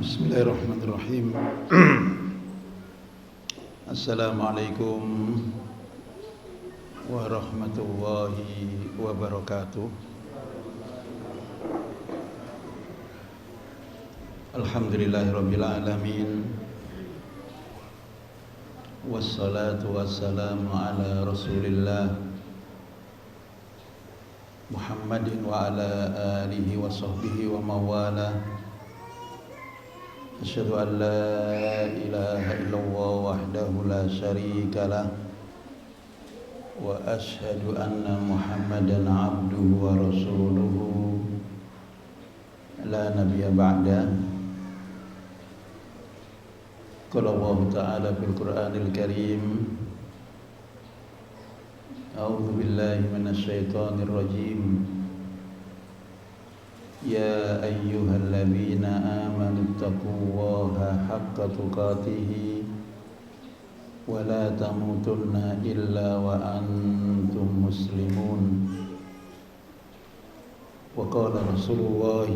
Bismillahirrahmanirrahim. Assalamualaikum warahmatullahi wabarakatuh. Alhamdulillahirabbil alamin. Wassalatu wassalamu ala Rasulillah Muhammadin wa ala alihi wa sahbihi wa mawala. Asyhadu an la ilaha illallah wahdahu la syarika lah wa asyhadu anna Muhammadan abduhu wa rasuluhu la nabiyya ba'da. Qala Allah Ta'ala fil Qur'anil Karim, A'udzu billahi minasy syaithanir rajim. Ya ayyuhalladzina amanu taqullaha haqqa tuqatih wa la tamutunna illa wa antum muslimun. Wa qala Rasulullah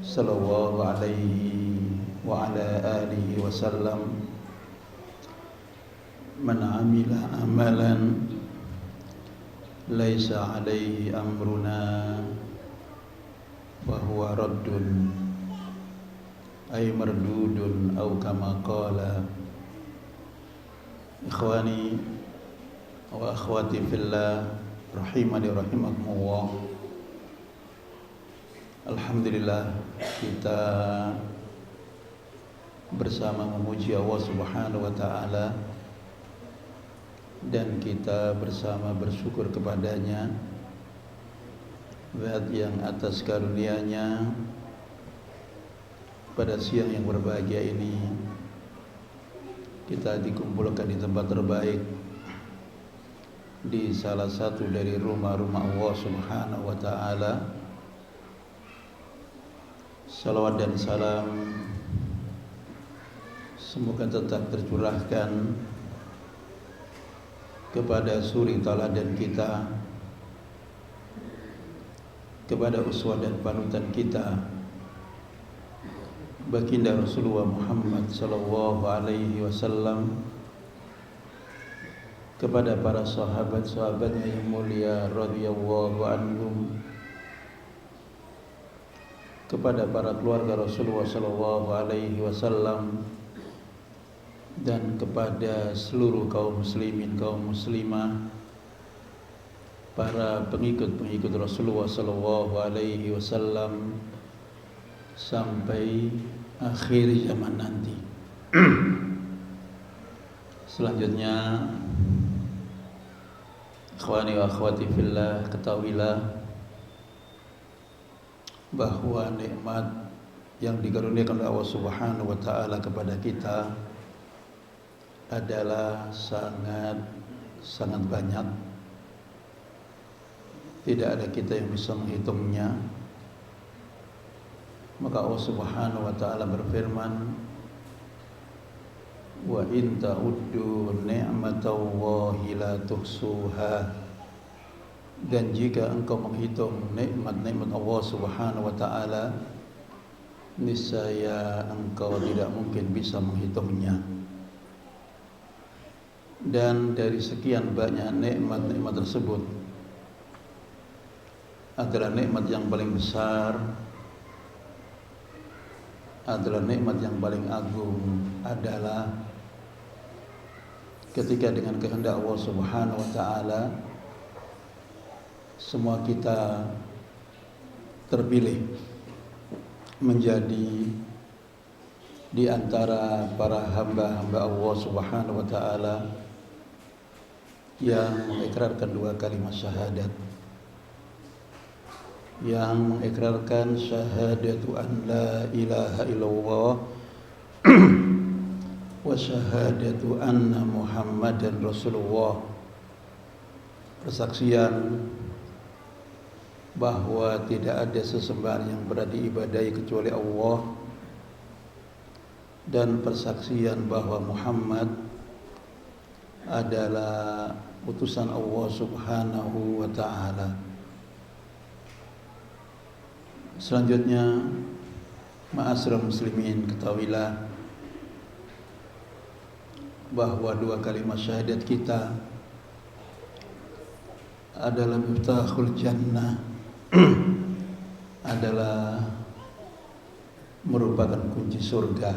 sallallahu alaihi wa ala alihi wasallam, man amila amalan laisa alaihi amruna fahuwa raddun ay mardudun aw kama qala. Ikhwani wa akhwati fillah rahimani rahimakumullah. Alhamdulillah, kita bersama memuji Allah Subhanahu wa taala dan kita bersama bersyukur kepadanya, Zat yang atas karunia-Nya pada siang yang berbahagia ini kita dikumpulkan di tempat terbaik, di salah satu dari rumah-rumah Allah Subhanahu wa taala. Salawat dan salam semoga tetap tercurahkan kepada suri teladan kita, kepada uswah dan panutan kita, baginda Rasulullah Muhammad sallallahu alaihi wasallam, kepada para sahabat-sahabatnya yang mulia radhiyallahu anhum, kepada para keluarga Rasulullah sallallahu alaihi wasallam, dan kepada seluruh kaum muslimin, kaum muslimah, para pengikut-pengikut Rasulullah sallallahu alaihi wasallam sampai akhir zaman nanti. Selanjutnya, ikhwani wa akhwati fillah, ketahuilah bahwa nikmat yang dikaruniakan oleh Allah Subhanahu wa taala kepada kita adalah sangat banyak. Tidak ada kita yang bisa menghitungnya. Maka Allah Subhanahu wa taala berfirman, wa in ta'uddu ni'matallahi la tuhsuha. Dan jika engkau menghitung nikmat-nikmat Allah Subhanahu wa taala, niscaya engkau tidak mungkin bisa menghitungnya. Dan dari sekian banyak nikmat-nikmat tersebut, adalah nikmat yang paling besar, adalah nikmat yang paling agung, adalah ketika dengan kehendak Allah Subhanahu wa taala semua kita terpilih menjadi di antara para hamba-hamba Allah Subhanahu wa taala yang mengikrarkan dua kalimat syahadat, yang mengikrarkan syahadatu an la ilaha illallah wa syahadatu anna Muhammadan Rasulullah. Persaksian bahwa tidak ada sesembahan yang berhak diibadahi kecuali Allah, dan persaksian bahwa Muhammad adalah utusan Allah Subhanahu wa taala. Selanjutnya, Ma'asyiral muslimin, ketahuilah bahwa dua kalimat syahadat kita adalah miftahul jannah, adalah merupakan kunci surga.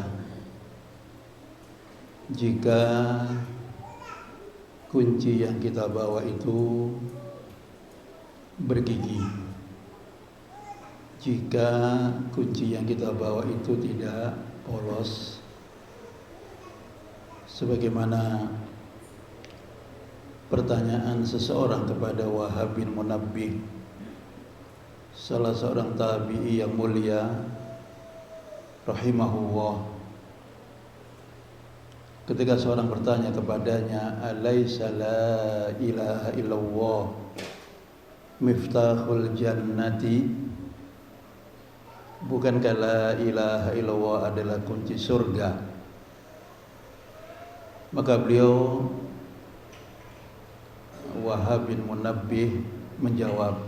Jika kunci yang kita bawa itu bergigi, jika kunci yang kita bawa itu tidak polos, sebagaimana pertanyaan seseorang kepada Wahab bin Munabbih, salah seorang tabi'i yang mulia rahimahullah, ketika seorang bertanya kepadanya, alaisa la ilaha illallah miftahul jannati, bukankah la ilaha illallah adalah kunci surga? Maka beliau Wahab bin Munabbih menjawab,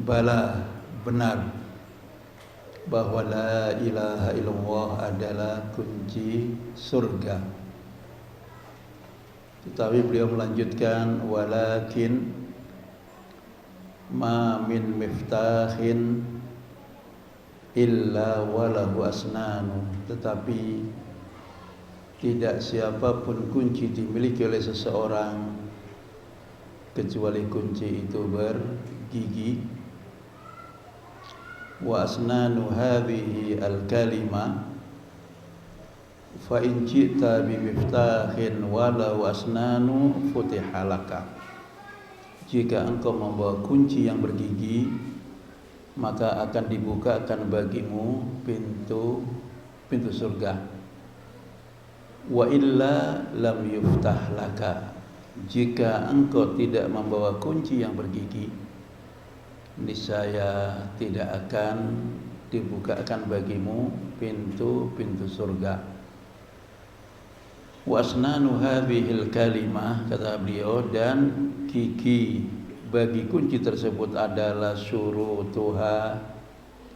bala, benar bahwa la ilaha illallah adalah kunci surga. Tetapi beliau melanjutkan, walakin ma min miftahin illa walahu asnanu, tetapi tidak siapapun kunci dimiliki oleh seseorang kecuali kunci itu bergigi. Wa asnanu hadhihi al-kalimah fa in ji'ta bi miftahin walau asnanu futiha laka, jika engkau membawa kunci yang bergigi maka akan dibukakan bagimu pintu surga. Wa illa lam yuftah laka, jika engkau tidak membawa kunci yang bergigi, niscaya tidak akan dibukakan bagimu pintu surga. Wa asnanu hadhil kalimah, kata beliau, dan gigi bagi kunci tersebut adalah syurutuha,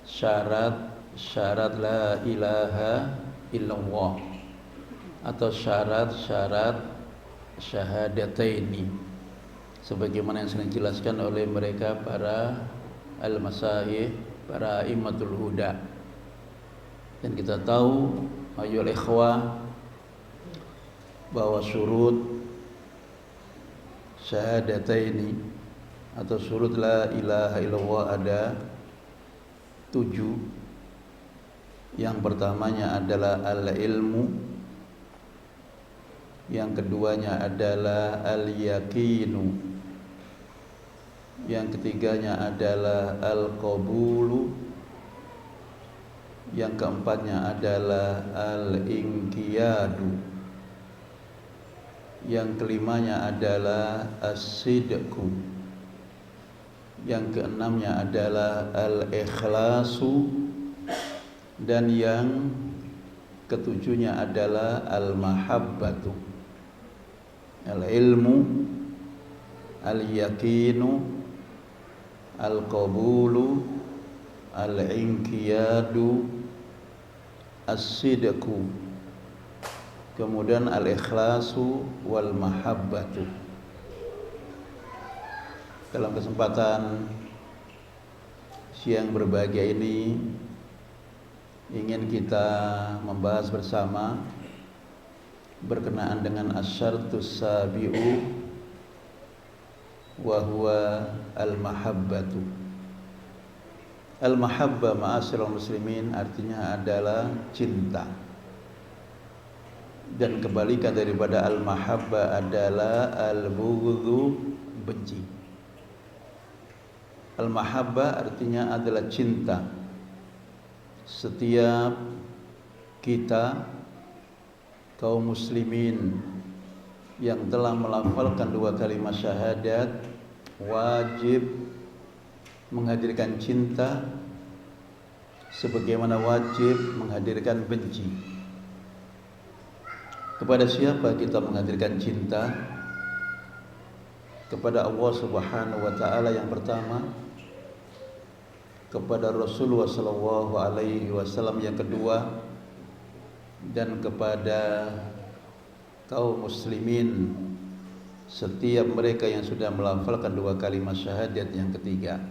syarat la ilaha illallah, atau syarat syahadataini, sebagaimana yang sering dijelaskan oleh mereka para al-masayih, para immatul huda. Dan kita tahu ayyuhal ikhwah bahwa syurut syahadataini atau syurut la ilaha illallah ada 7. Yang pertamanya adalah al-ilmu, yang keduanya adalah al-yaqinu, yang ketiganya adalah al-qabulu, yang keempatnya adalah al-inqiyadu, yang kelimanya adalah as-sidqu, yang keenamnya adalah al-ikhlasu, dan yang ketujuhnya adalah al-mahabbatu. Al-ilmu, al-yaqinu, al-qabulu, al-inqiyadu, as-sidqu, kemudian al-ikhlasu wal mahabbatu. Dalam kesempatan siang berbahagia ini ingin kita membahas bersama berkenaan dengan asyartus sabi'u wa huwa al-mahabbatu. Al-mahabbah, ma'asyiral muslimin, artinya adalah cinta. Dan kebalikan daripada al-mahabbah adalah al-bughdhu, benci. Al-mahabbah artinya adalah cinta. Setiap kita kaum muslimin yang telah melafalkan dua kalimat syahadat wajib menghadirkan cinta sebagaimana wajib menghadirkan benci. Kepada siapa kita menghadirkan cinta? Kepada Allah Subhanahu wa taala yang pertama, kepada Rasulullah sallallahu alaihi wasallam yang kedua, dan kepada kaum muslimin setiap mereka yang sudah melafalkan dua kalimat syahadat yang ketiga.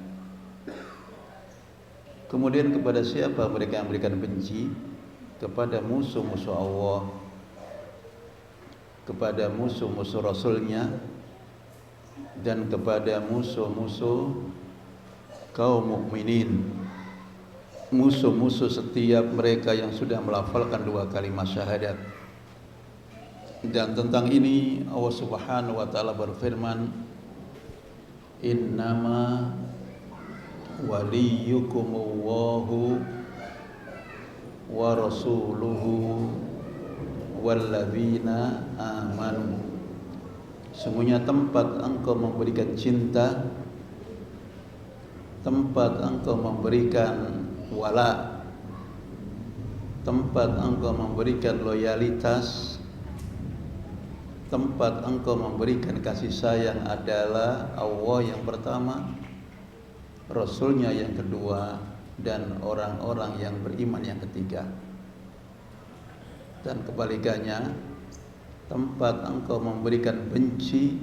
Kemudian kepada siapa mereka yang memberikan benci? Kepada musuh-musuh Allah, kepada musuh-musuh Rasulnya, dan kepada musuh-musuh kaum mukminin, musuh-musuh setiap mereka yang sudah melafalkan dua kalimat syahadat. Dan tentang ini Allah Subhanahu wa taala berfirman, innama waliyukumullahu wa rasuluhu walladzina amanu. Sungguhnya tempat engkau memberikan cinta, tempat engkau memberikan wala, tempat engkau memberikan loyalitas, tempat engkau memberikan kasih sayang adalah Allah yang pertama, Rasulnya yang kedua, dan orang-orang yang beriman yang ketiga. Dan kebalikannya, tempat engkau memberikan benci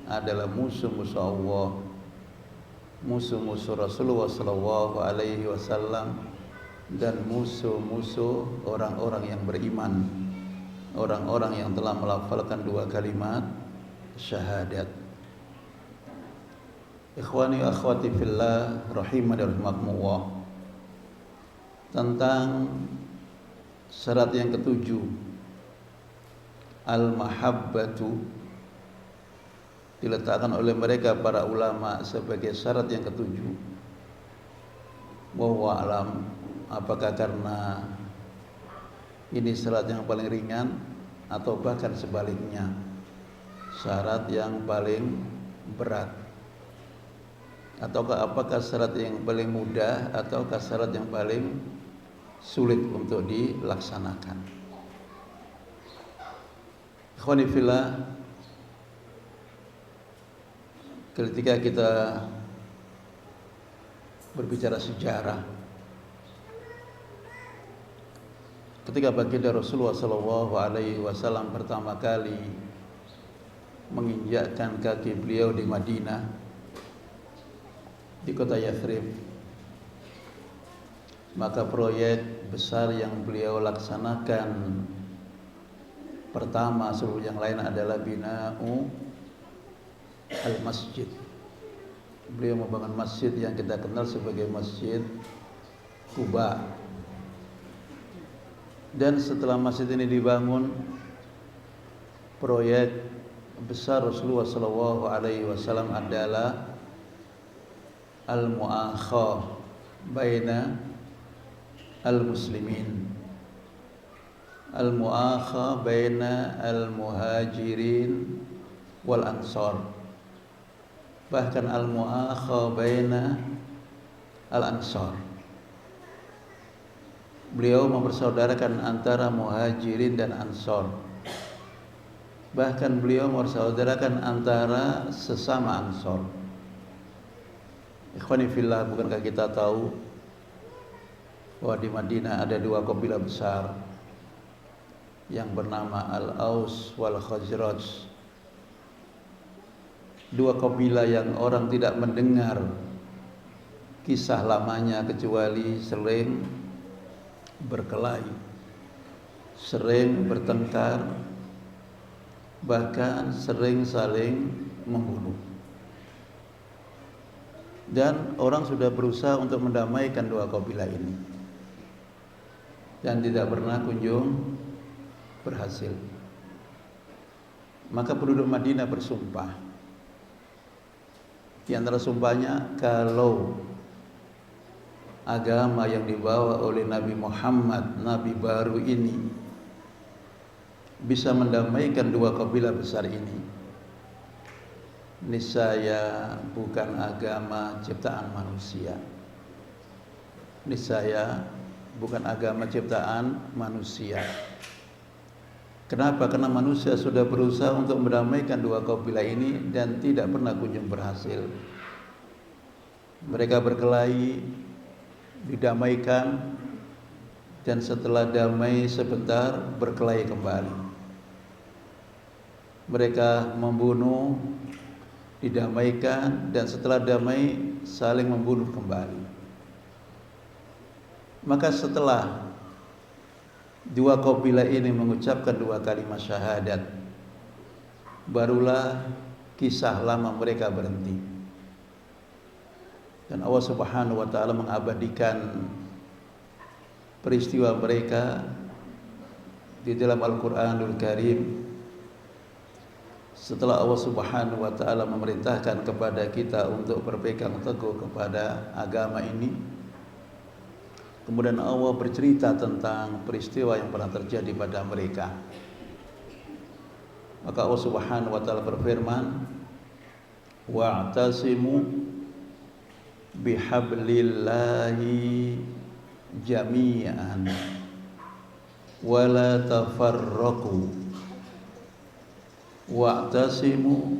adalah musuh-musuh Allah, musuh-musuh Rasulullah sallallahu alaihi wasallam, dan musuh-musuh orang-orang yang beriman, orang-orang yang telah melafalkan dua kalimat syahadat. Ikhwani wa akhwati fillah rahimani wa rahimakumullah. Tentang syarat yang ketujuh, al-mahabbatu, diletakkan oleh mereka para ulama sebagai syarat yang ketujuh. Wallahu a'lam, apakah karena ini syarat yang paling ringan atau bahkan sebaliknya, syarat yang paling berat, ataukah apakah syarat yang paling mudah ataukah syarat yang paling sulit untuk dilaksanakan. Ikhwani fillah, ketika kita berbicara sejarah, ketika baginda Rasulullah sallallahu alaihi wasallam pertama kali menginjakkan kaki beliau di Madinah, di kota Yathrib, maka proyek besar yang beliau laksanakan pertama sebelum yang lain adalah bina'u al-masjid. Beliau membangun masjid yang kita kenal sebagai Masjid Quba. Dan setelah masjid ini dibangun, proyek besar Rasulullah sallallahu alaihi wasallam adalah al-mu'akhah baina al-muslimin, al-mu'akhah baina al-muhajirin wal ansar, bahkan al-mu'akhah baina al-ansar. Beliau mempersaudarakan antara muhajirin dan ansar, bahkan beliau mempersaudarakan antara sesama ansar. Ikhwani fillah, bukankah kita tahu bahwa di Madinah ada dua kabilah besar yang bernama Al-Aus wal Khazraj, dua kabilah yang orang tidak mendengar kisah lamanya kecuali sering berkelahi, sering bertengkar, bahkan sering saling membunuh. Dan orang sudah berusaha untuk mendamaikan dua kabilah ini dan tidak pernah kunjung berhasil. Maka penduduk Madinah bersumpah. Di antara sumpahnya, kalau agama yang dibawa oleh Nabi Muhammad, Nabi baru ini, bisa mendamaikan dua kabilah besar ini, niscaya bukan agama ciptaan manusia. Niscaya bukan agama ciptaan manusia. Kenapa? Karena manusia sudah berusaha untuk mendamaikan dua kabilah ini dan tidak pernah kunjung berhasil. Mereka berkelahi, didamaikan, dan setelah damai sebentar berkelahi kembali. Mereka membunuh, didamaikan, dan setelah damai saling membunuh kembali. Maka setelah dua kabilah ini mengucapkan dua kalimat syahadat, barulah kisah lama mereka berhenti. Dan Allah Subhanahu wa taala mengabadikan peristiwa mereka di dalam Al-Qur'anul Karim. Setelah Allah Subhanahu wa taala memerintahkan kepada kita untuk berpegang teguh kepada agama ini, kemudian Allah bercerita tentang peristiwa yang pernah terjadi pada mereka. Maka Allah Subhanahu wa taala berfirman, wa'tasimu bihablillahi jami'an wa la tafarraqu. Wa'tasimu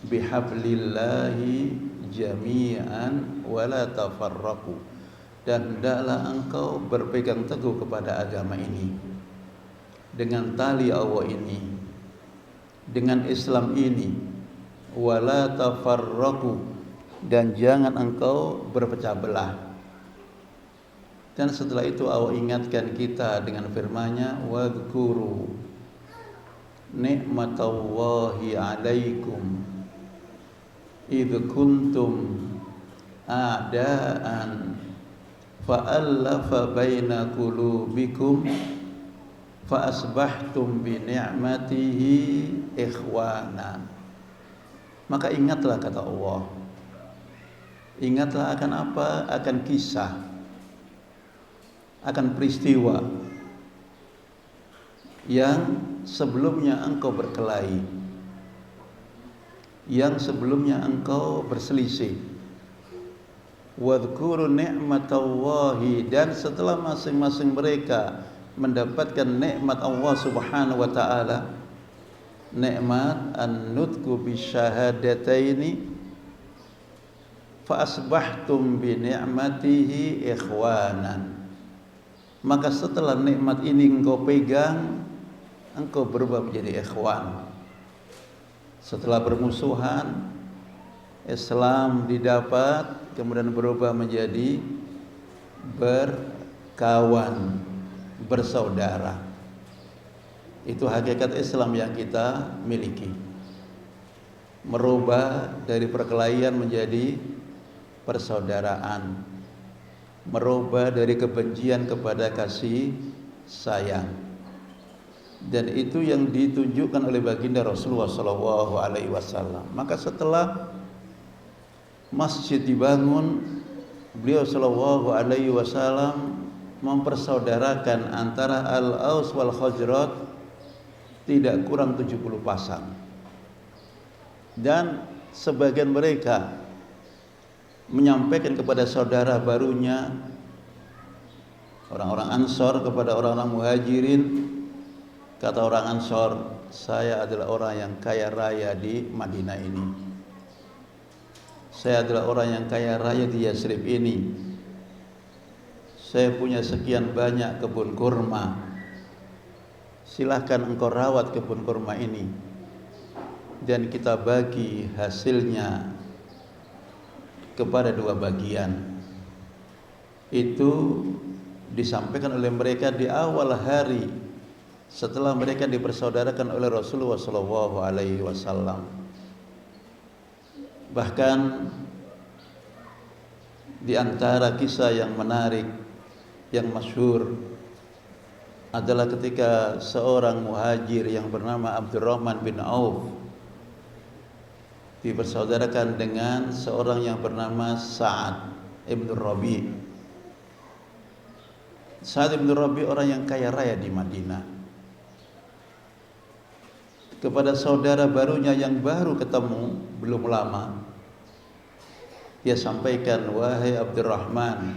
bihablillahi jami'an wa la tafarraqu. Dan hendaklah engkau berpegang teguh kepada agama ini, dengan tali Allah ini, dengan Islam ini, wa la tafarraqu, dan jangan engkau berpecah belah. Dan setelah itu Allah ingatkan kita dengan firman-Nya, wadhkuru ni'matallahi 'alaikum idh kuntum a'daan fa'allafa baina qulubikum fa asbahtum bi ni'matihi ikhwana. Maka ingatlah, kata Allah, ingatlah akan apa? Akan kisah, akan peristiwa yang sebelumnya engkau berkelahi, yang sebelumnya engkau berselisih. Wadhkuru ni'matallahi, dan setelah masing-masing mereka mendapatkan nikmat Allah Subhanahu wa taala, nikmat an-nutqu bisyahadataini, fa asbahtum bi ni'matihi ikhwanan. Maka setelah nikmat ini engkau pegang, engkau berubah menjadi ikhwan. Setelah bermusuhan, Islam didapat, kemudian berubah menjadi berkawan, bersaudara. Itu hakikat Islam yang kita miliki. Merubah dari perkelahian menjadi persaudaraan, merubah dari kebencian kepada kasih sayang. Dan itu yang ditunjukkan oleh baginda Rasulullah SAW. Maka setelah masjid dibangun, beliau SAW mempersaudarakan antara Al-Aus wal Khazraj tidak kurang 70 pasang. Dan sebagian mereka menyampaikan kepada saudara barunya, orang-orang Ansor, kepada orang-orang Muhajirin. Kata orang Ansor, saya adalah orang yang kaya raya di Madinah ini, saya adalah orang yang kaya raya di Yasrib ini, saya punya sekian banyak kebun kurma, silahkan engkau rawat kebun kurma ini, dan kita bagi hasilnya kepada dua bagian. Itu disampaikan oleh mereka di awal hari setelah mereka dipersaudarakan oleh Rasulullah SAW. Bahkan di antara kisah yang menarik, yang masyhur, adalah ketika seorang muhajir yang bernama Abdurrahman bin Auf dipersaudarakan dengan seorang yang bernama Sa'ad ibn Rabi'. Sa'ad ibn Rabi' orang yang kaya raya di Madinah. Kepada saudara barunya yang baru ketemu belum lama, dia sampaikan, wahai Abdurrahman,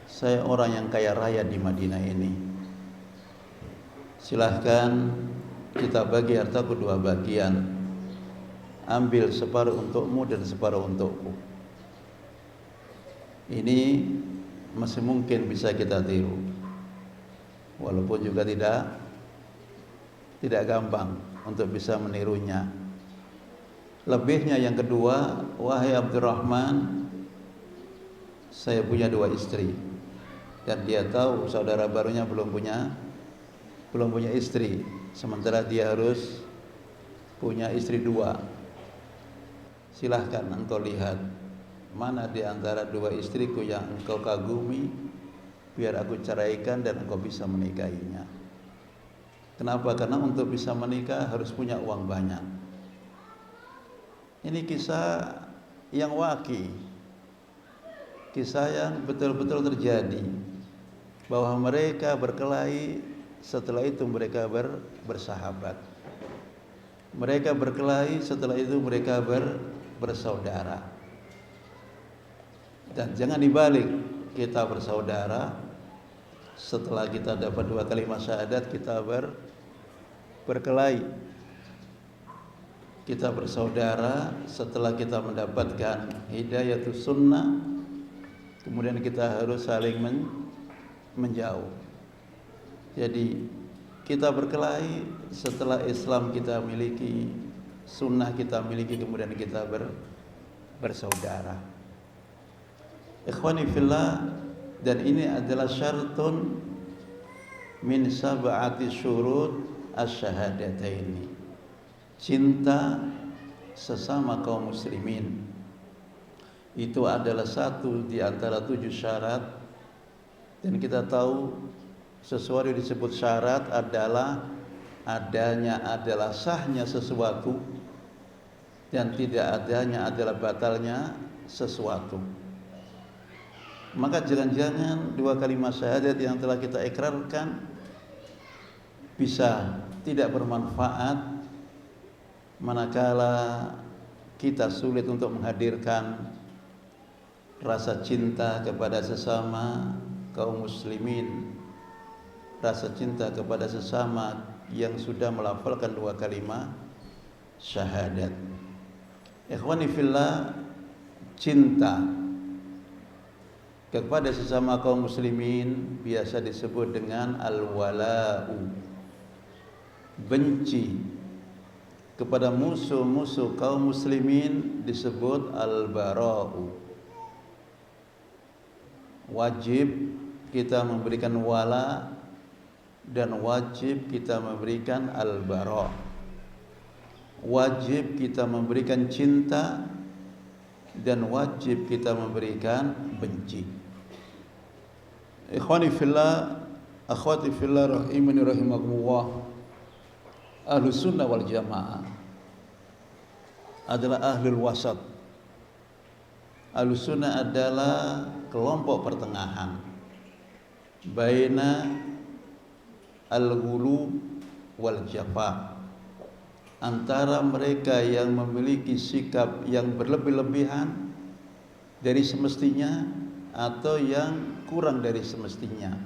saya orang yang kaya raya di Madinah ini, silahkan kita bagi hartaku dua bagian, ambil separuh untukmu dan separuh untukku. Ini masih mungkin bisa kita tiru, walaupun juga tidak gampang untuk bisa menirunya. Lebihnya yang kedua, wahai Abdurrahman, saya punya 2 istri, dan dia tahu saudara barunya belum punya istri, sementara dia harus punya istri 2. Silahkan engkau lihat mana di antara 2 istriku yang engkau kagumi, biar aku ceraikan dan engkau bisa menikahinya. Kenapa? Karena untuk bisa menikah harus punya uang banyak. Ini kisah yang waqi', kisah yang betul-betul terjadi, bahwa mereka berkelahi, setelah itu mereka bersahabat. Mereka berkelahi, setelah itu mereka bersaudara. Dan jangan dibalik, kita bersaudara, setelah kita dapat 2 kalimat syahadat kita berkelahi. Kita bersaudara setelah kita mendapatkan hidayatus sunnah, kemudian kita harus saling menjauh. Jadi kita berkelahi setelah Islam kita miliki, sunnah kita miliki, kemudian kita bersaudara. Ikhwani fillah, dan ini adalah syartun min sab'ati syurut asyhadataini. Cinta sesama kaum muslimin itu adalah satu di antara 7 syarat, dan kita tahu sesuatu yang disebut syarat adalah adalah sahnya sesuatu, dan tidak adanya adalah batalnya sesuatu. Maka jangan-jangan 2 kalimat syahadat yang telah kita ikrarkan bisa tidak bermanfaat manakala kita sulit untuk menghadirkan rasa cinta kepada sesama kaum muslimin, rasa cinta kepada sesama yang sudah melafalkan 2 kalimat syahadat. Ikhwani fillah, cinta kepada sesama kaum muslimin biasa disebut dengan al-wala'u. Benci kepada musuh-musuh kaum muslimin disebut al-bara'u. Wajib kita memberikan wala dan wajib kita memberikan al-bara'. Wajib kita memberikan cinta dan wajib kita memberikan benci. Ikhwani fillah, akhwati fillah, rahimani rahimakumullah. Ahlus sunnah wal jamaah adalah ahlul wasat. Ahlus sunnah adalah kelompok pertengahan baina al-ghulu wal jafa, antara mereka yang memiliki sikap yang berlebih-lebihan dari semestinya atau yang kurang dari semestinya,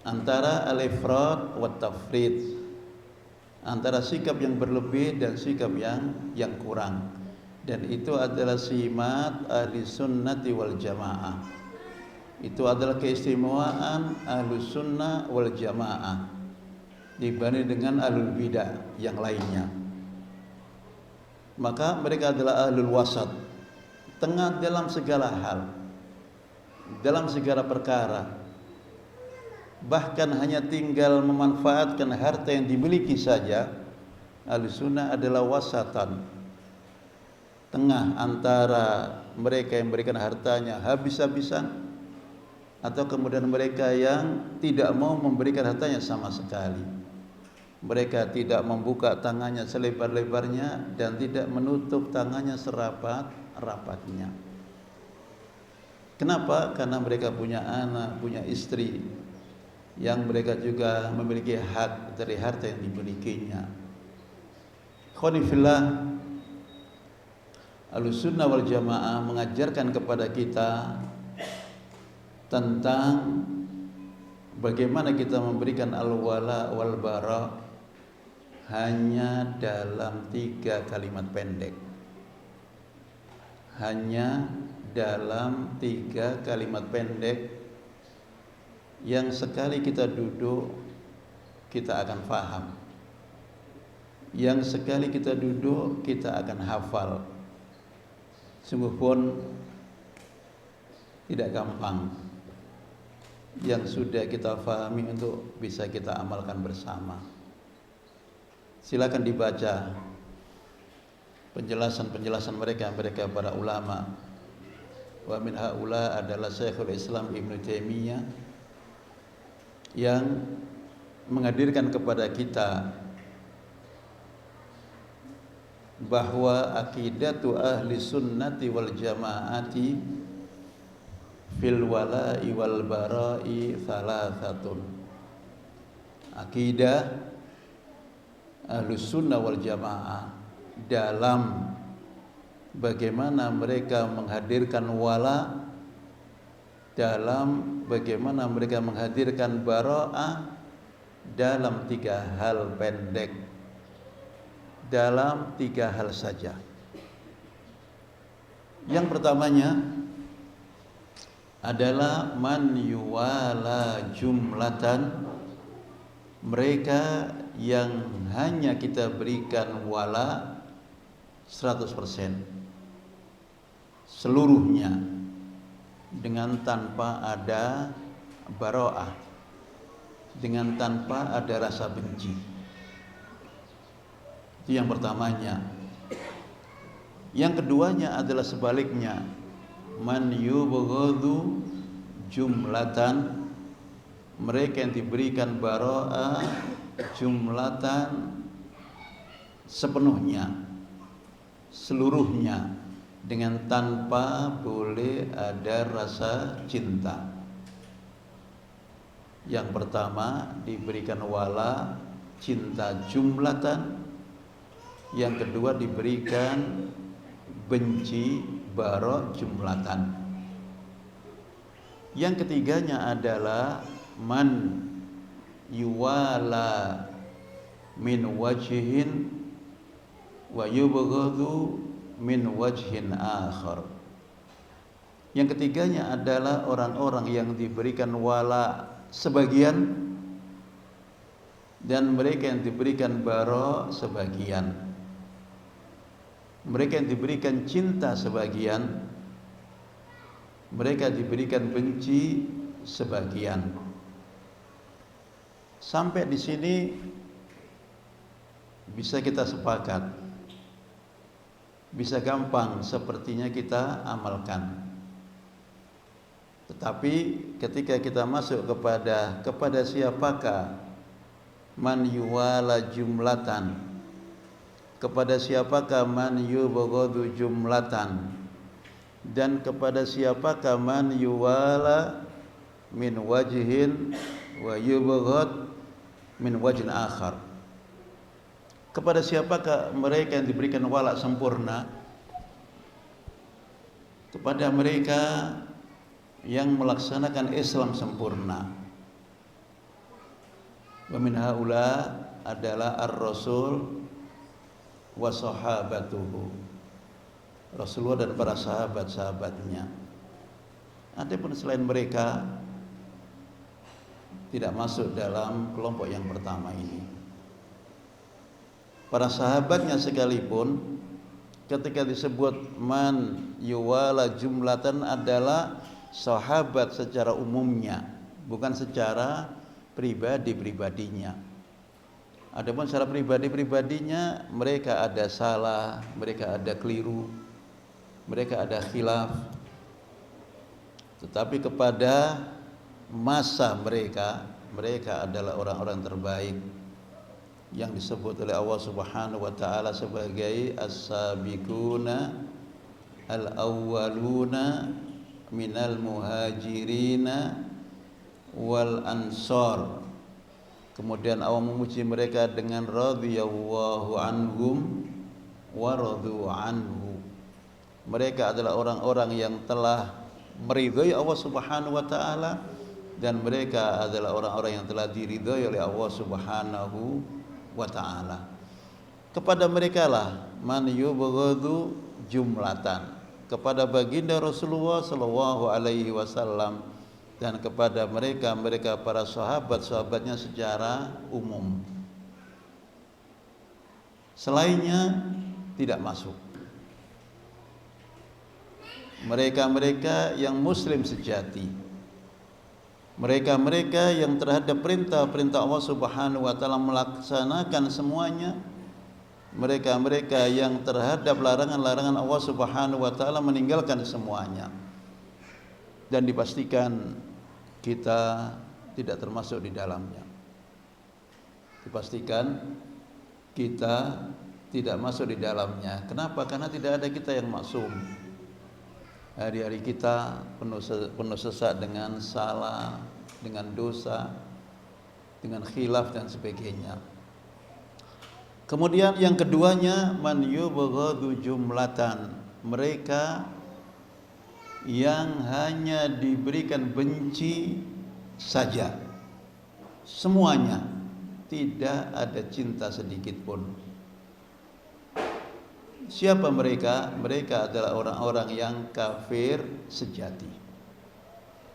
antara al-ifrat wa tafrid, antara sikap yang berlebih dan sikap yang kurang. Dan itu adalah simat ahli sunnati wal jamaah. Itu adalah keistimewaan ahli sunnah wal jamaah dibanding dengan ahlul bidah yang lainnya. Maka mereka adalah ahlul wasat, tengah dalam segala hal, dalam segala perkara. Bahkan hanya tinggal memanfaatkan harta yang dimiliki saja. Ahlus sunnah adalah wasatan, tengah antara mereka yang memberikan hartanya habis-habisan atau kemudian mereka yang tidak mau memberikan hartanya sama sekali. Mereka tidak membuka tangannya selebar-lebarnya dan tidak menutup tangannya serapat-rapatnya. Kenapa? Karena mereka punya anak, punya istri, yang mereka juga memiliki hak dari harta yang dimilikinya. Ikhwani fillah, Ahlussunnah wal Jamaah mengajarkan kepada kita tentang bagaimana kita memberikan al-wala wal bara hanya dalam 3 kalimat pendek. Hanya dalam 3 kalimat pendek yang sekali kita duduk kita akan faham, yang sekali kita duduk kita akan hafal. Sungguh pun tidak gampang yang sudah kita fahami untuk bisa kita amalkan bersama. Silakan dibaca penjelasan mereka para ulama. Wa min haula adalah Syekhul Islam Ibnu Taimiyah yang menghadirkan kepada kita bahwa aqidatu ahli sunnati wal jamaati fil wala'i wal bara'i thalathatun. Aqidah ahli sunnah wal jamaah dalam bagaimana mereka menghadirkan wala, dalam bagaimana mereka menghadirkan bara'ah, dalam 3 hal pendek, dalam 3 hal saja. Yang pertamanya adalah man yuwala jumlatan, mereka yang hanya kita berikan wala 100%, seluruhnya, dengan tanpa ada bara'ah, dengan tanpa ada rasa benci. Itu yang pertamanya. Yang keduanya adalah sebaliknya, man yubghadu jumlatan, mereka yang diberikan bara'ah jumlatan, sepenuhnya, seluruhnya, dengan tanpa boleh ada rasa cinta. Yang pertama diberikan wala, cinta jumlatan. Yang kedua diberikan benci, bara jumlatan. Yang ketiganya adalah man yuwala min wajhin wa yubghadu min wajhin akhar. Yang ketiganya adalah orang-orang yang diberikan wala sebagian dan mereka yang diberikan bara sebagian. Mereka yang diberikan cinta sebagian, mereka diberikan benci sebagian. Sampai di sini bisa kita sepakat, bisa gampang sepertinya kita amalkan. Tetapi ketika kita masuk kepada siapakah man yuwala jumlatan, kepada siapakah man yubghadu jumlatan, dan kepada siapakah man yuwala min wajhin wa yubghad min wajhin akhar, kepada siapakah mereka yang diberikan wala sempurna, kepada mereka yang melaksanakan Islam sempurna. Wa min haula adalah ar-rasul wa sahabatuhu, Rasulullah dan para sahabat-sahabatnya. Adapun selain mereka tidak masuk dalam kelompok yang pertama ini. Para sahabatnya sekalipun ketika disebut man yuwala jumlatan adalah sahabat secara umumnya, bukan secara pribadi-pribadinya. Adapun secara pribadi-pribadinya mereka ada salah, mereka ada keliru, mereka ada khilaf. Tetapi kepada masa mereka adalah orang-orang terbaik yang disebut oleh Allah Subhanahu wa taala sebagai as-sabiquna al-awwaluna minal muhajirina wal ansor. Kemudian Allah memuji mereka dengan radhiyallahu anhum wa radu anhu. Mereka adalah orang-orang yang telah meridhai Allah Subhanahu wa taala, dan mereka adalah orang-orang yang telah diridhai oleh Allah Subhanahu wa taala. Kepada mereka lah man yubghadu jumlatan, kepada baginda Rasulullah sallallahu alaihi wasallam dan kepada mereka para sahabat-sahabatnya secara umum. Selainnya tidak masuk. Mereka-mereka yang muslim sejati, mereka-mereka yang terhadap perintah-perintah Allah Subhanahu wa taala melaksanakan semuanya, mereka-mereka yang terhadap larangan-larangan Allah Subhanahu wa taala meninggalkan semuanya. Dan dipastikan kita tidak termasuk di dalamnya. Dipastikan kita tidak masuk di dalamnya. Kenapa? Karena tidak ada kita yang maksum. Hari-hari kita penuh sesak dengan salah, dengan dosa, dengan khilaf dan sebagainya. Kemudian yang keduanya, man yubghadu jumlatan, mereka yang hanya diberikan benci saja, semuanya, tidak ada cinta sedikit pun. Siapa mereka? Mereka adalah orang-orang yang kafir sejati.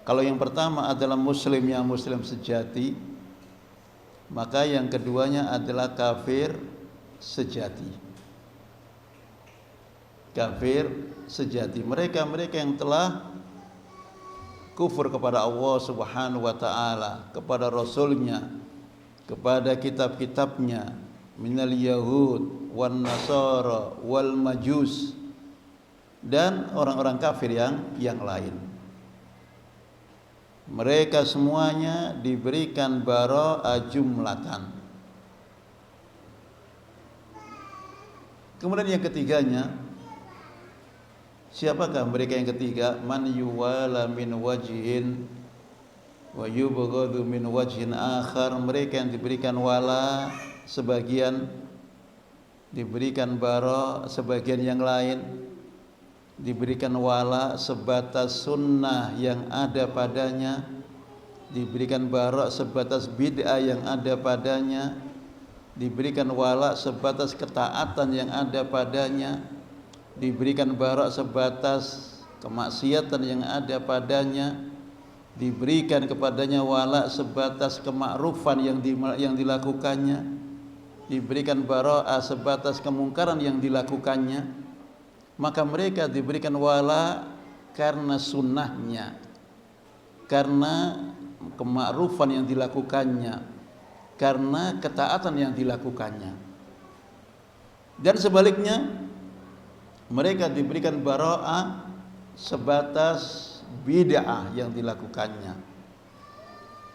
Kalau yang pertama adalah muslim yang muslim sejati, maka yang keduanya adalah kafir sejati. Kafir sejati, mereka yang telah kufur kepada Allah Subhanahu wa taala, kepada rasulnya, kepada kitab-kitabnya, minal yahud wan nasara wal majus, dan orang-orang kafir yang lain. Mereka semuanya diberikan bara'ah jumlatan. Kemudian yang ketiganya, siapakah mereka yang ketiga? Man yuwala min wajhin wa yubghadu min wajhin akhar, mereka yang diberikan wala sebagian, diberikan bara sebagian yang lain, diberikan wala sebatas sunnah yang ada padanya, diberikan bara sebatas bid'ah yang ada padanya, diberikan wala sebatas ketaatan yang ada padanya, diberikan bara sebatas kemaksiatan yang ada padanya, diberikan kepadanya wala sebatas kemakrufan yang dilakukannya, diberikan bara'ah sebatas kemungkaran yang dilakukannya. Maka mereka diberikan wala karena sunnahnya, karena kemakrufan yang dilakukannya, karena ketaatan yang dilakukannya. Dan sebaliknya, mereka diberikan bara'ah sebatas bid'ah yang dilakukannya,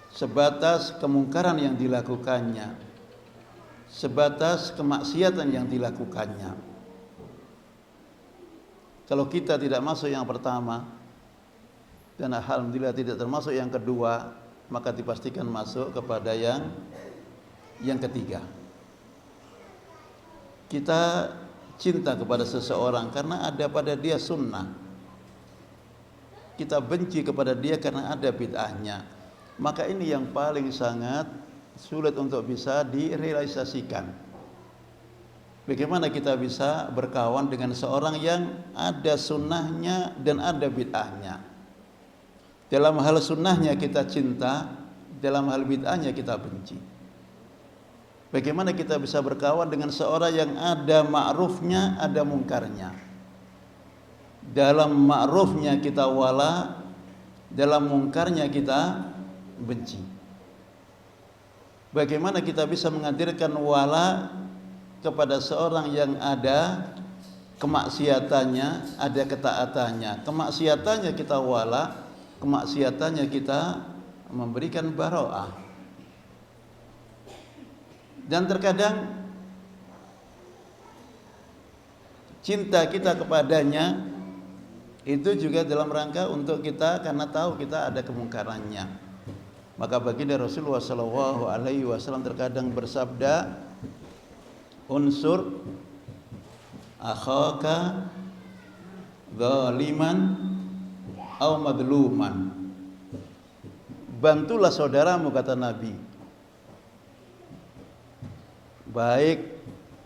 sebatas kemungkaran yang dilakukannya, sebatas kemaksiatan yang dilakukannya. Kalau kita tidak masuk yang pertama, dan alhamdulillah tidak termasuk yang kedua, maka dipastikan masuk kepada yang ketiga. Kita cinta kepada seseorang karena ada pada dia sunnah, kita benci kepada dia karena ada bid'ahnya. Maka ini yang paling sangat sulit untuk bisa direalisasikan. Bagaimana kita bisa berkawan dengan seorang yang ada sunnahnya dan ada bid'ahnya? Dalam hal sunnahnya kita cinta, dalam hal bid'ahnya kita benci. Bagaimana kita bisa berkawan dengan seorang yang ada ma'rufnya, ada mungkarnya? Dalam ma'rufnya kita wala, dalam mungkarnya kita benci. Bagaimana kita bisa menghadirkan wala kepada seorang yang ada kemaksiatannya, ada ketaatannya? Kemaksiatannya kita wala, kemaksiatannya kita memberikan bara'ah. Dan terkadang cinta kita kepadanya itu juga dalam rangka untuk kita, karena tahu kita ada kemungkarannya. Maka baginda Rasulullah SAW terkadang bersabda, unsur akhaka zaliman au madluman, bantulah saudaramu, kata Nabi, baik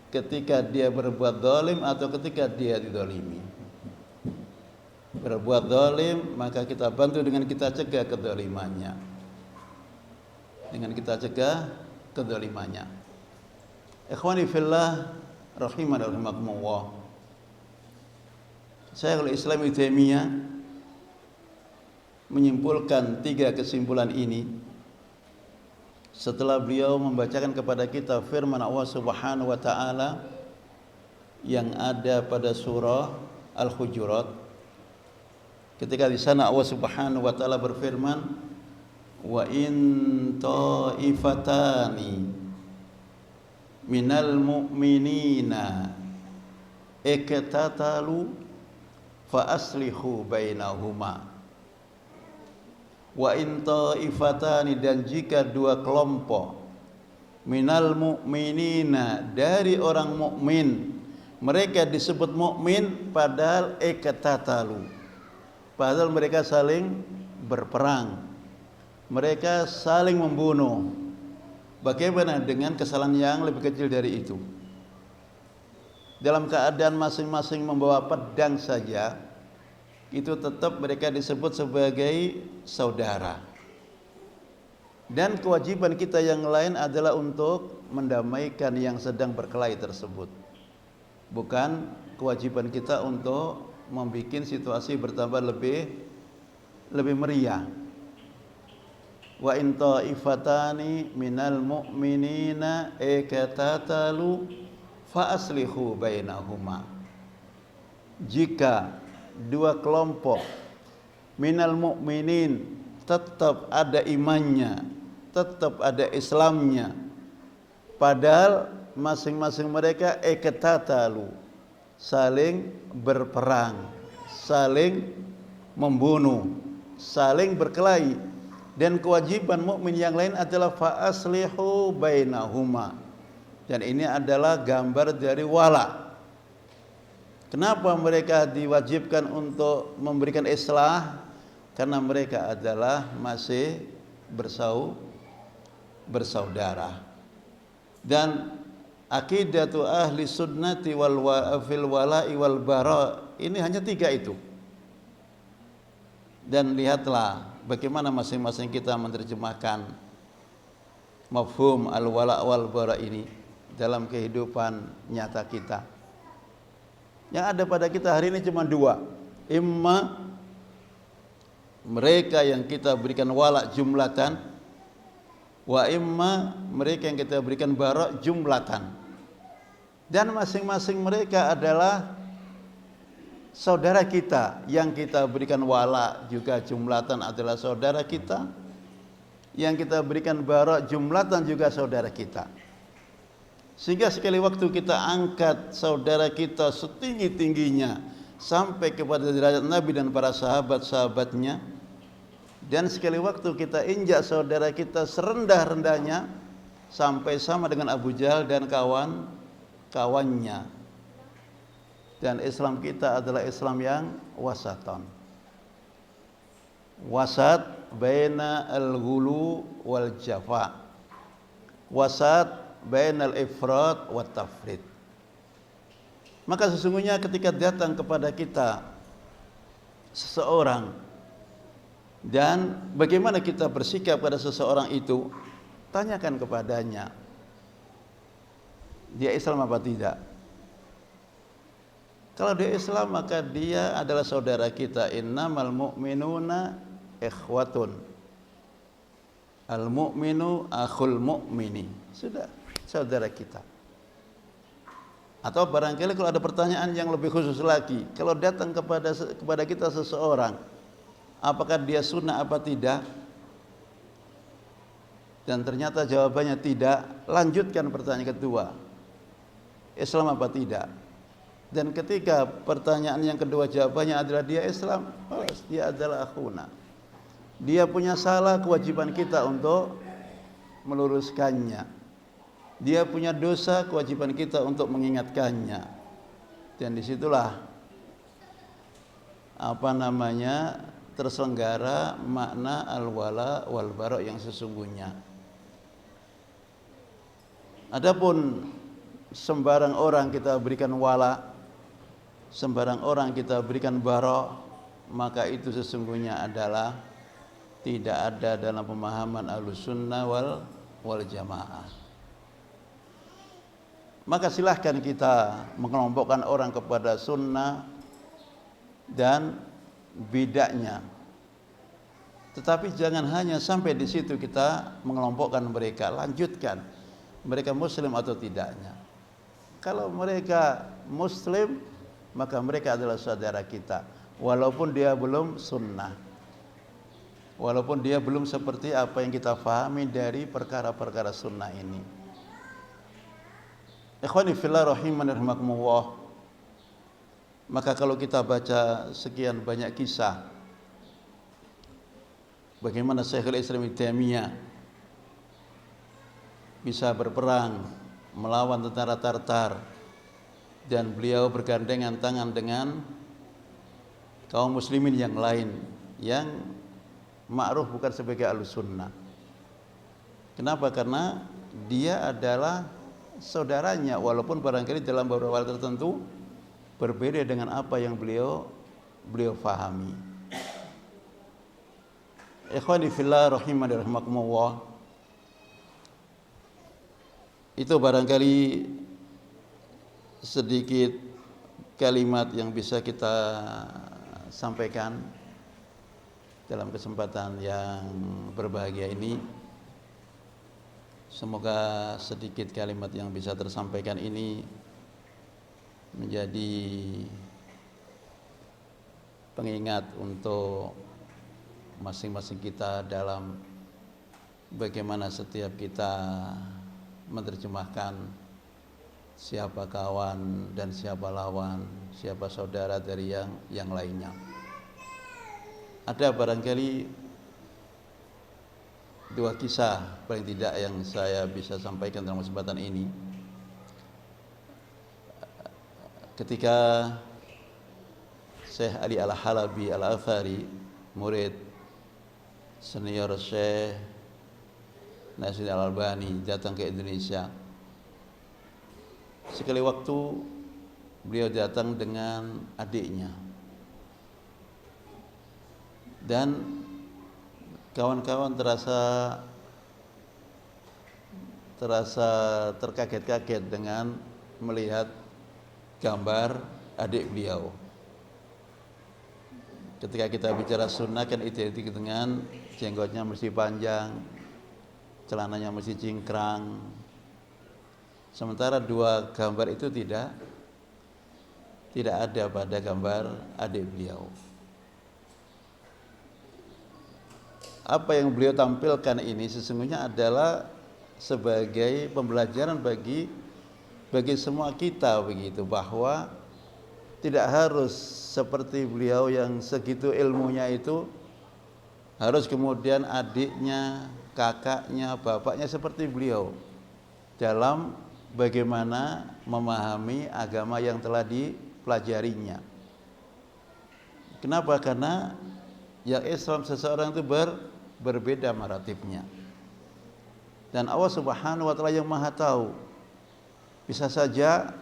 ketika dia berbuat zalim atau ketika dia dizalimi. berbuat zalim, maka kita bantu dengan kita cegah kedzalimannya. Dengan kita cegah kedzalimannya. Ikhwani fillah rahimani rahimakumullah. Syekhul Islam Ibnu Taimiyah menyimpulkan 3 kesimpulan ini setelah beliau membacakan kepada kita firman Allah Subhanahu wa taala yang ada pada surah Al-Hujurat. Ketika di sana Allah Subhanahu wa taala berfirman, "Wa in ta'ifatani minal mu'minina iktatalu fa aslihu bainahuma." Wa in ta'ifatani, dan jika 2 kelompok minal mu'minina, dari orang mukmin, mereka disebut mukmin padahal iktatalu, padahal mereka saling berperang, mereka saling membunuh. Bagaimana dengan kesalahan yang lebih kecil dari itu? Dalam keadaan masing-masing membawa pedang saja, itu tetap mereka disebut sebagai saudara. Dan kewajiban kita yang lain adalah untuk mendamaikan yang sedang berkelahi tersebut. Bukan kewajiban kita untuk membuat situasi bertambah lebih meriah. Wa in ta'ifatani minal mu'minina iktatalu fa aslihu bainahuma. Jika 2 kelompok minal mu'minin, tetap ada imannya, tetap ada Islamnya, padahal masing-masing mereka iktatalu, saling berperang, saling membunuh, saling berkelahi. Dan kewajiban mukmin yang lain adalah fa aslihu bainahuma. Dan ini adalah gambar dari wala. Kenapa mereka diwajibkan untuk memberikan islah? Karena mereka adalah masih bersaudara. Dan aqidatu ahli sunnati wal fil wala'i wal bara, ini hanya 3 itu. Dan lihatlah bagaimana masing-masing kita menerjemahkan mafhum al-wala' wal bara ini dalam kehidupan nyata kita. Yang ada pada kita hari ini cuma 2. Imma mereka yang kita berikan wala jumlatan, wa imma mereka yang kita berikan bara jumlatan. Dan masing-masing mereka adalah saudara kita. Yang kita berikan wala juga jumlatan adalah saudara kita. Yang kita berikan bara jumlatan juga saudara kita. Sehingga sekali waktu kita angkat saudara kita setinggi-tingginya sampai kepada derajat Nabi dan para sahabat-sahabatnya, dan sekali waktu kita injak saudara kita serendah-rendahnya sampai sama dengan Abu Jahal dan kawan-kawannya. Dan Islam kita adalah Islam yang wasatan, wasat baina al-ghulu wal jafa, wasat bainal ifrat wa tafrid. Maka sesungguhnya ketika datang kepada kita seseorang dan bagaimana kita bersikap pada seseorang itu, tanyakan kepadanya, dia Islam apa tidak? Kalau dia Islam, maka dia adalah saudara kita. Innamal mu'minuna ikhwatun, al mu'minu akhul mu'mini. Sudah, saudara kita. Atau barangkali kalau ada pertanyaan yang lebih khusus lagi, kalau datang kepada kita seseorang, apakah dia sunnah apa tidak, dan ternyata jawabannya tidak, lanjutkan pertanyaan kedua, Islam apa tidak. Dan ketika pertanyaan yang kedua jawabannya adalah dia Islam, dia adalah akhuna. Dia punya salah, kewajiban kita untuk meluruskannya. Dia punya dosa, kewajiban kita untuk mengingatkannya. Dan disitulah terselenggara makna al-wala wal bara yang sesungguhnya. Adapun sembarang orang kita berikan wala, sembarang orang kita berikan bara, maka itu sesungguhnya adalah tidak ada dalam pemahaman Ahlussunnah wal Jamaah. Maka silahkan kita mengelompokkan orang kepada sunnah dan bid'ahnya. Tetapi jangan hanya sampai di situ kita mengelompokkan mereka, lanjutkan mereka muslim atau tidaknya. Kalau mereka muslim, maka mereka adalah saudara kita, walaupun dia belum sunnah, walaupun dia belum seperti apa yang kita fahami dari perkara-perkara sunnah ini. Ikhwani fillah rahimani rahimakumullah. Maka kalau kita baca sekian banyak kisah bagaimana Syekhul Islam Ibnu Taimiyah bisa berperang melawan tentara Tartar dan beliau bergandengan tangan dengan kaum muslimin yang lain yang ma'ruf bukan sebagai Ahlussunnah. Kenapa? Karena dia adalah saudaranya, walaupun barangkali dalam beberapa hal tertentu berbeda dengan apa yang beliau fahami. Ikhwani fillah rahimani rahimakumullah. Itu barangkali sedikit kalimat yang bisa kita sampaikan dalam kesempatan yang berbahagia ini. Semoga sedikit kalimat yang bisa tersampaikan ini menjadi pengingat untuk masing-masing kita dalam bagaimana setiap kita menerjemahkan siapa kawan dan siapa lawan, siapa saudara dari yang lainnya. Ada barangkali dua kisah paling tidak yang saya bisa sampaikan dalam kesempatan ini. Ketika Syekh Ali Al-Halabi Al-Athari, murid senior Syekh Nasiruddin Al-Albani, datang ke Indonesia, sekali waktu beliau datang dengan adiknya dan kawan-kawan terasa terkaget-kaget dengan melihat gambar adik beliau. Ketika kita bicara sunnah kan identik dengan jenggotnya mesti panjang, celananya mesti cingkrang. Sementara dua gambar itu tidak ada pada gambar adik beliau. Apa yang beliau tampilkan ini sesungguhnya adalah sebagai pembelajaran bagi semua kita begitu, bahwa tidak harus seperti beliau yang segitu ilmunya itu harus kemudian adiknya, kakaknya, bapaknya seperti beliau dalam bagaimana memahami agama yang telah dipelajarinya. Kenapa? Karena yang Islam seseorang itu berbeda maratibnya. Dan Allah Subhanahu wa taala yang Maha tahu. Bisa saja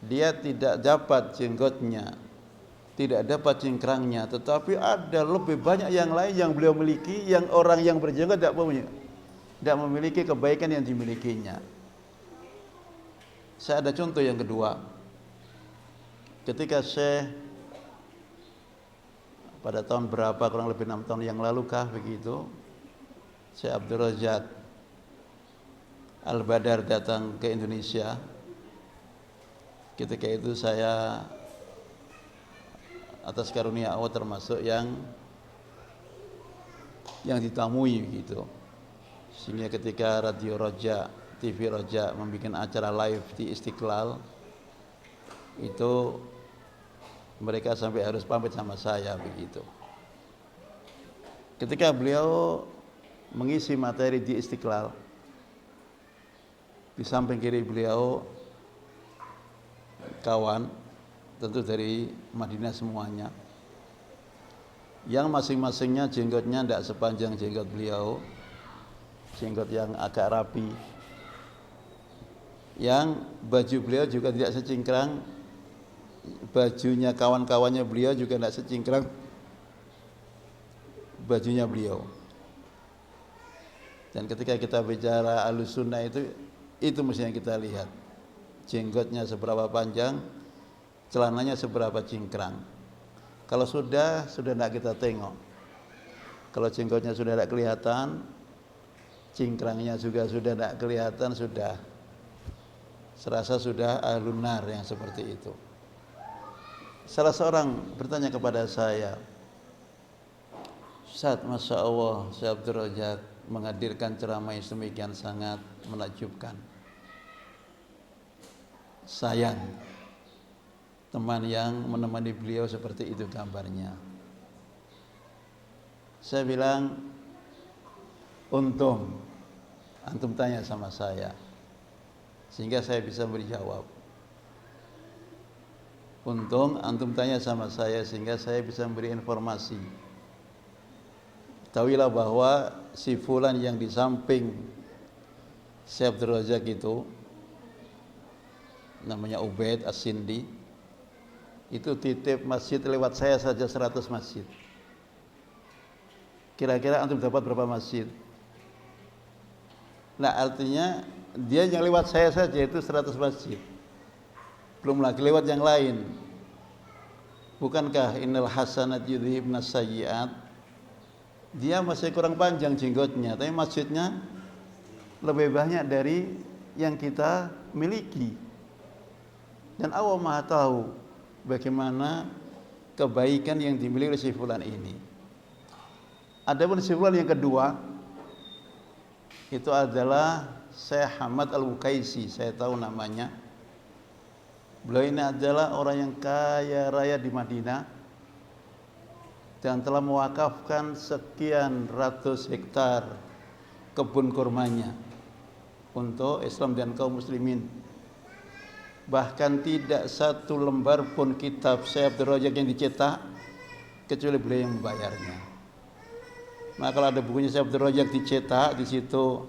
dia tidak dapat jenggotnya, tidak dapat cingkrangnya, tetapi ada lebih banyak yang lain yang beliau miliki, yang orang yang berjenggot tidak memiliki kebaikan yang dimilikinya. Saya ada contoh yang kedua. Ketika Syekh pada tahun berapa, kurang lebih 6 tahun yang lalu kah begitu, Syekh Abdul Razak Al-Badar datang ke Indonesia. Ketika itu saya atas karunia Allah termasuk yang ditamui begitu. Sehingga ketika Radio Roja, TV Roja membuat acara live di Istiqlal, itu mereka sampai harus pamit sama saya begitu. Ketika beliau mengisi materi di Istiqlal, di samping kiri beliau kawan, tentu dari Madinah semuanya, yang masing-masingnya jenggotnya tidak sepanjang jenggot beliau, jenggot yang agak rapi, yang baju beliau juga tidak secingkrang, bajunya kawan-kawannya beliau juga tidak secingkrang bajunya beliau. Dan ketika kita bicara Ahlussunnah itu mestinya kita lihat. Jenggotnya seberapa panjang, celananya seberapa cingkrang. Kalau sudah tidak kita tengok. Kalau jenggotnya sudah tidak kelihatan, cingkrangnya juga sudah tidak kelihatan, sudah serasa sudah ahlun nar yang seperti itu. Salah seorang bertanya kepada saya, Ustaz, Masya Allah, Syekh Abdul Razak menghadirkan ceramah yang demikian sangat menakjubkan. Sayang teman yang menemani beliau seperti itu gambarnya. Saya bilang, untung antum tanya sama saya sehingga saya bisa berjawab. Untung antum tanya sama saya sehingga saya bisa memberi informasi. Tahuilah bahwa si fulan yang di samping Syekh Abdul Razak itu namanya Ubaid As-Sindi, itu titip masjid lewat saya saja 100 masjid. Kira-kira antum dapat berapa masjid? Nah, artinya dia yang lewat saya saja itu 100 masjid. Belum lagi lewat yang lain. Bukankah innal hasanat yudhibnas sayyi'at? Dia masih kurang panjang jenggotnya, tapi masjidnya lebih banyak dari yang kita miliki. Dan Allah Maha tahu bagaimana kebaikan yang dimiliki oleh si fulan ini. Adapun si fulan yang kedua itu adalah Syekh Hamad Al-Wukaisi, saya tahu namanya. Beliau ini adalah orang yang kaya raya di Madinah dan telah mewakafkan sekian ratus hektar kebun kurmanya untuk Islam dan kaum muslimin. Bahkan tidak satu lembar pun kitab Syekh Abdul Razak yang dicetak kecuali beliau yang membayarnya. Maka kalau ada bukunya Syekh Abdul Razak dicetak, di situ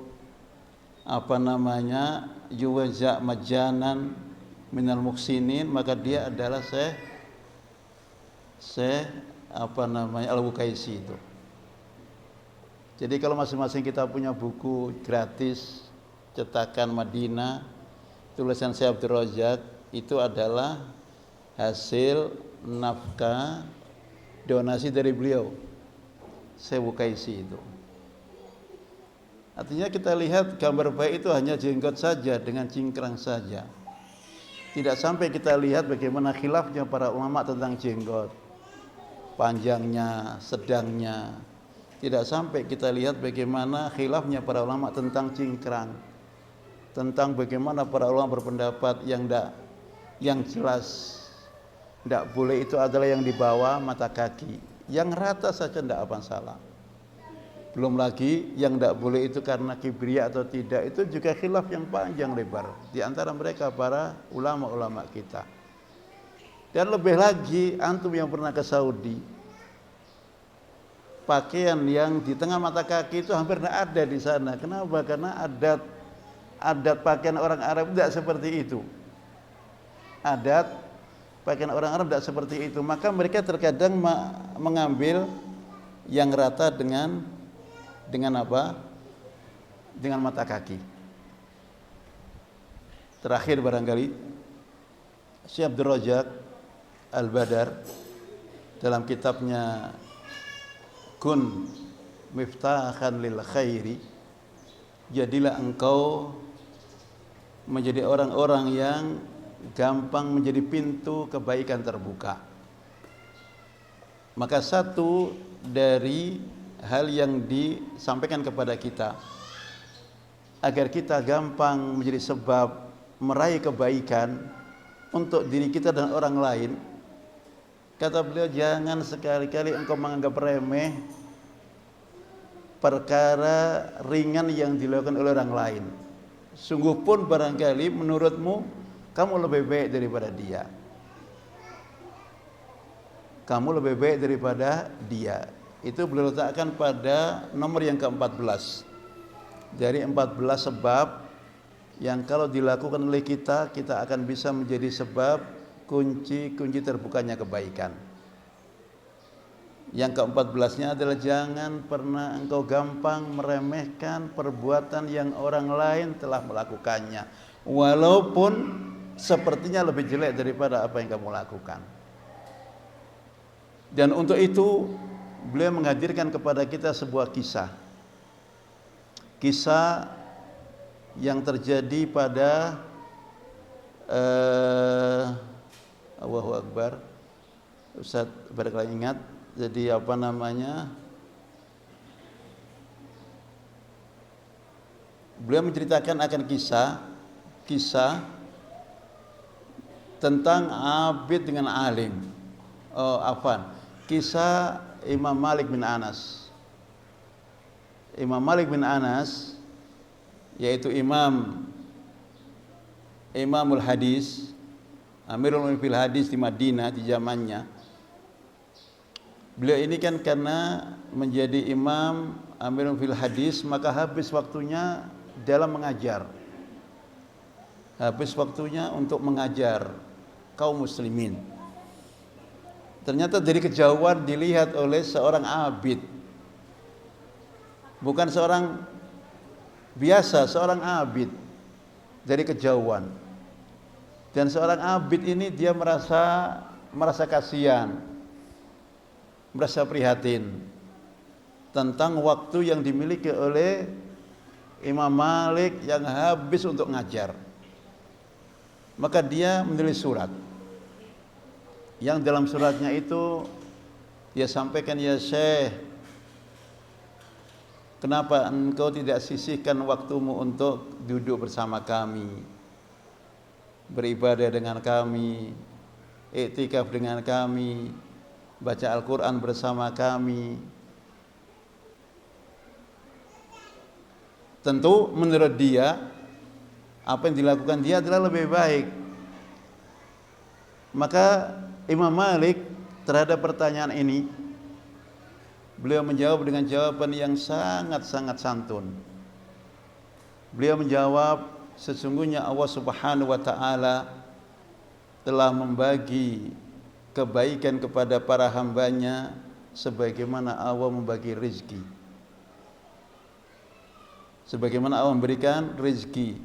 yuwaza majanan minal muhsinin, maka dia adalah Syekh Al-Wukaisi itu. Jadi kalau masing-masing kita punya buku gratis cetakan Madinah tulisan Syekh Abdul Razak, itu adalah hasil nafkah donasi dari beliau Syekh Wukaisi itu. Artinya kita lihat gambar baik itu hanya jenggot saja dengan cingkrang saja. Tidak sampai kita lihat bagaimana khilafnya para ulama tentang jenggot, panjangnya, sedangnya. Tidak sampai kita lihat bagaimana khilafnya para ulama tentang cingkrang, tentang bagaimana para ulama berpendapat yang jelas tidak boleh itu adalah yang di bawah mata kaki, yang rata saja tidak apa salah. Belum lagi yang tidak boleh itu karena kibriya atau tidak, itu juga khilaf yang panjang lebar di antara mereka para ulama-ulama kita. Dan lebih lagi antum yang pernah ke Saudi, pakaian yang di tengah mata kaki itu hampir tidak ada di sana. Kenapa? Karena adat pakaian orang Arab tidak seperti itu. Adat pakaian orang Arab tidak seperti itu. Maka mereka terkadang mengambil yang rata dengan apa? Dengan mata kaki. Terakhir barangkali Syekh Abdul Razak Al-Badar dalam kitabnya Kun Miftahan lil Khairi, jadilah engkau menjadi orang-orang yang gampang menjadi pintu kebaikan terbuka. Maka satu dari hal yang disampaikan kepada kita agar kita gampang menjadi sebab meraih kebaikan untuk diri kita dan orang lain, kata beliau, jangan sekali-kali engkau menganggap remeh perkara ringan yang dilakukan oleh orang lain. Sungguh pun barangkali menurutmu kamu lebih baik daripada dia. Kamu lebih baik daripada dia. Itu beliau letakkan pada nomor yang ke-14 dari 14 sebab yang kalau dilakukan oleh kita akan bisa menjadi sebab kunci terbukanya kebaikan. Yang ke-14-nya adalah jangan pernah engkau gampang meremehkan perbuatan yang orang lain telah melakukannya, walaupun sepertinya lebih jelek daripada apa yang kamu lakukan. Dan untuk itu beliau menghadirkan kepada kita sebuah kisah yang terjadi pada Allahu Akbar. Ustaz barangkali ingat. Jadi beliau menceritakan akan kisah tentang abid dengan alim. Kisah Imam Malik bin Anas. Imam Malik bin Anas yaitu Imamul Hadis, Amirul Mu'minin fil Hadis di Madinah di zamannya. Beliau ini kan karena menjadi imam Amirul fil Hadis, maka habis waktunya dalam mengajar. Habis waktunya untuk mengajar kaum muslimin. Ternyata dari kejauhan dilihat oleh seorang abid. Bukan seorang biasa, seorang abid dari kejauhan. Dan seorang abid ini dia merasa kasihan, merasa prihatin tentang waktu yang dimiliki oleh Imam Malik yang habis untuk ngajar. Maka dia menulis surat, yang dalam suratnya itu dia sampaikan, ya Syekh, kenapa engkau tidak sisihkan waktumu untuk duduk bersama kami, beribadah dengan kami, iktikaf dengan kami, baca Al-Quran bersama kami. Tentu menurut dia apa yang dilakukan dia adalah lebih baik. Maka Imam Malik terhadap pertanyaan ini, beliau menjawab dengan jawaban yang sangat-sangat santun. Beliau menjawab, sesungguhnya Allah Subhanahu wa ta'ala telah membagi kebaikan kepada para hambanya sebagaimana Allah membagi rezeki. Sebagaimana Allah memberikan rezeki,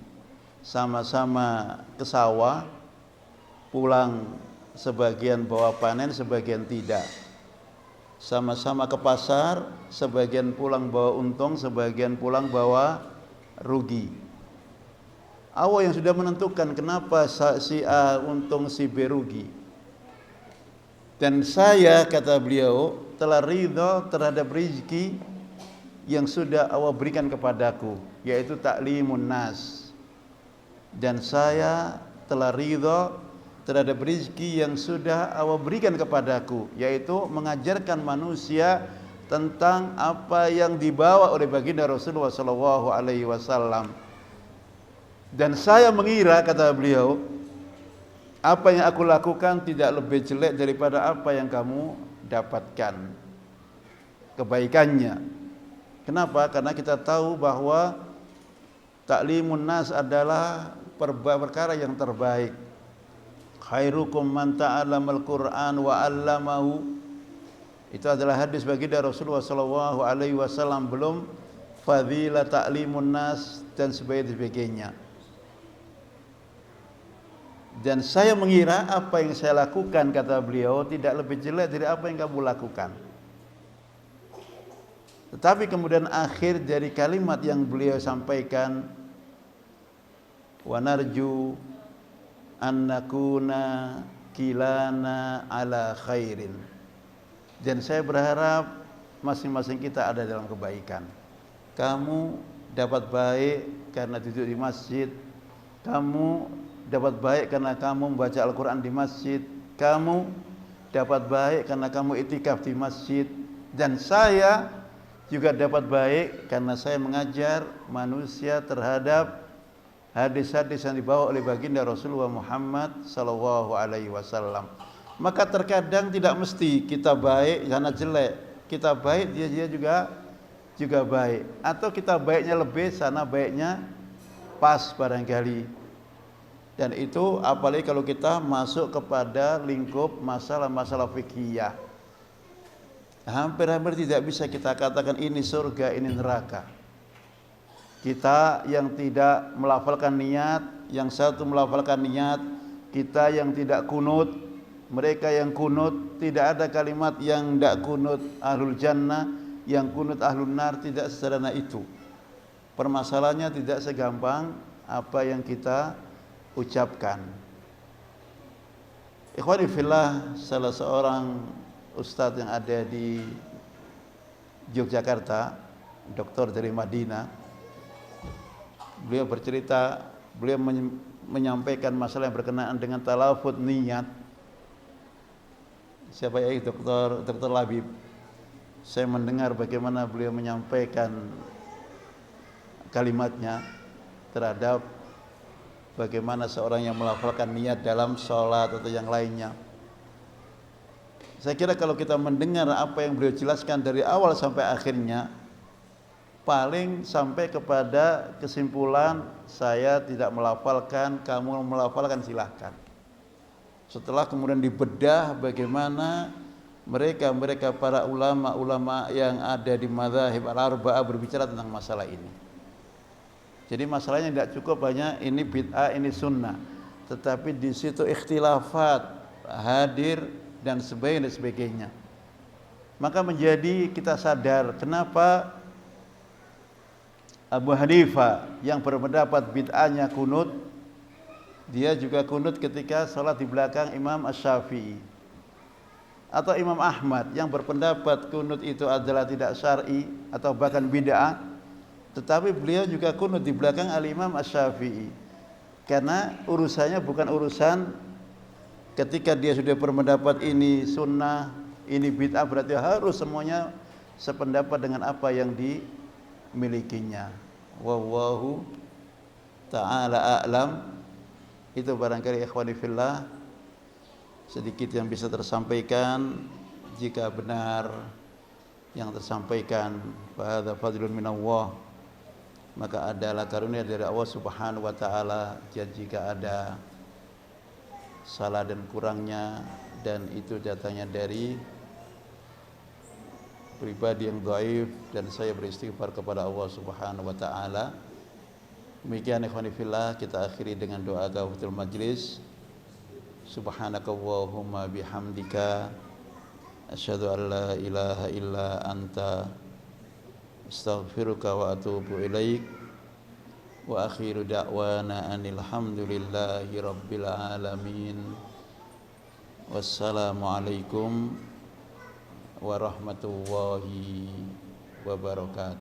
sama-sama ke sawah, pulang sebagian bawa panen, sebagian tidak. Sama-sama ke pasar, sebagian pulang bawa untung, sebagian pulang bawa rugi. Allah yang sudah menentukan kenapa si A untung, si B rugi. Dan saya, kata beliau, telah ridha terhadap rezeki yang sudah Allah berikan kepadaku, yaitu ta'limun nas. Dan saya telah ridha terhadap rezeki yang sudah Allah berikan kepadaku, yaitu mengajarkan manusia tentang apa yang dibawa oleh baginda Rasulullah SAW. Dan saya mengira, kata beliau, apa yang aku lakukan tidak lebih jelek daripada apa yang kamu dapatkan kebaikannya. Kenapa? Karena kita tahu bahwa ta'limun nas adalah perkara yang terbaik. Khairukum man ta'allamal Qur'an wa 'allamahu. Itu adalah hadis baginda Rasulullah SAW, belum fadilah ta'limun nas dan sebagainya. Dan saya mengira apa yang saya lakukan, kata beliau, tidak lebih jelek dari apa yang kamu lakukan. Tetapi kemudian akhir dari kalimat yang beliau sampaikan, wa narju an nakuna kilana ala khairin. Dan saya berharap masing-masing kita ada dalam kebaikan. Kamu dapat baik karena duduk di masjid, kamu dapat baik karena kamu membaca Al-Quran di masjid, kamu dapat baik karena kamu itikaf di masjid, dan saya juga dapat baik karena saya mengajar manusia terhadap hadis-hadis yang dibawa oleh baginda Rasulullah Muhammad SAW. Maka terkadang tidak mesti kita baik karena jelek, kita baik dia juga baik, atau kita baiknya lebih, sana baiknya pas barangkali. Dan itu apalagi kalau kita masuk kepada lingkup masalah-masalah fikih. hampir-hampir tidak bisa kita katakan ini surga, ini neraka. Kita yang tidak melafalkan niat, yang satu melafalkan niat, kita yang tidak kunut, mereka yang kunut, tidak ada kalimat yang tidak kunut ahlul jannah, yang kunut ahlul nar, tidak sederhana itu. Permasalahannya tidak segampang apa yang kita ucapkan. Ikhwani fillah, salah seorang ustadz yang ada di Yogyakarta, doktor dari Madinah, beliau bercerita, beliau menyampaikan masalah yang berkenaan dengan talafut niat. Siapa ya, Dr. Labib. Saya mendengar bagaimana beliau menyampaikan kalimatnya terhadap bagaimana seorang yang melafalkan niat dalam sholat atau yang lainnya. Saya kira kalau kita mendengar apa yang beliau jelaskan dari awal sampai akhirnya, paling sampai kepada kesimpulan saya tidak melafalkan, kamu melafalkan silahkan. Setelah kemudian dibedah bagaimana mereka para ulama yang ada di madzhab al-arba'ah berbicara tentang masalah ini. Jadi masalahnya tidak cukup hanya ini bid'ah, ini sunnah, tetapi di situ ikhtilafat hadir dan sebagainya. Maka menjadi kita sadar kenapa Abu Hanifah yang berpendapat bid'ahnya kunut, dia juga kunut ketika salat di belakang Imam Asy-Syafi'i. Atau Imam Ahmad yang berpendapat kunut itu adalah tidak syar'i atau bahkan bid'ah, tetapi beliau juga kunut di belakang Al-Imam Asy-Syafi'i. Karena urusannya bukan urusan ketika dia sudah berpendapat ini sunnah, ini bid'ah, berarti harus semuanya sependapat dengan apa yang dimilikinya. Wallahu ta'ala a'lam. Itu barangkali ikhwani fillah sedikit yang bisa tersampaikan. Jika benar yang tersampaikan, fa hadza fadlun minallah, maka adalah karunia dari Allah Subhanahu wa taala. Jika ada salah dan kurangnya, dan itu datangnya dari pribadi yang dhaif, dan saya beristighfar kepada Allah Subhanahu wa taala. Demikian ikhwani fillah, kita akhiri dengan doa kafatul majlis. Subhanakallahumma bihamdika asyhadu an la ilaha illa anta astaghfiruka wa atubu ilaik. Wa akhiru da'wana anil hamdulillahi rabbil alamin. Wassalamualaikum warahmatullahi wabarakatuh.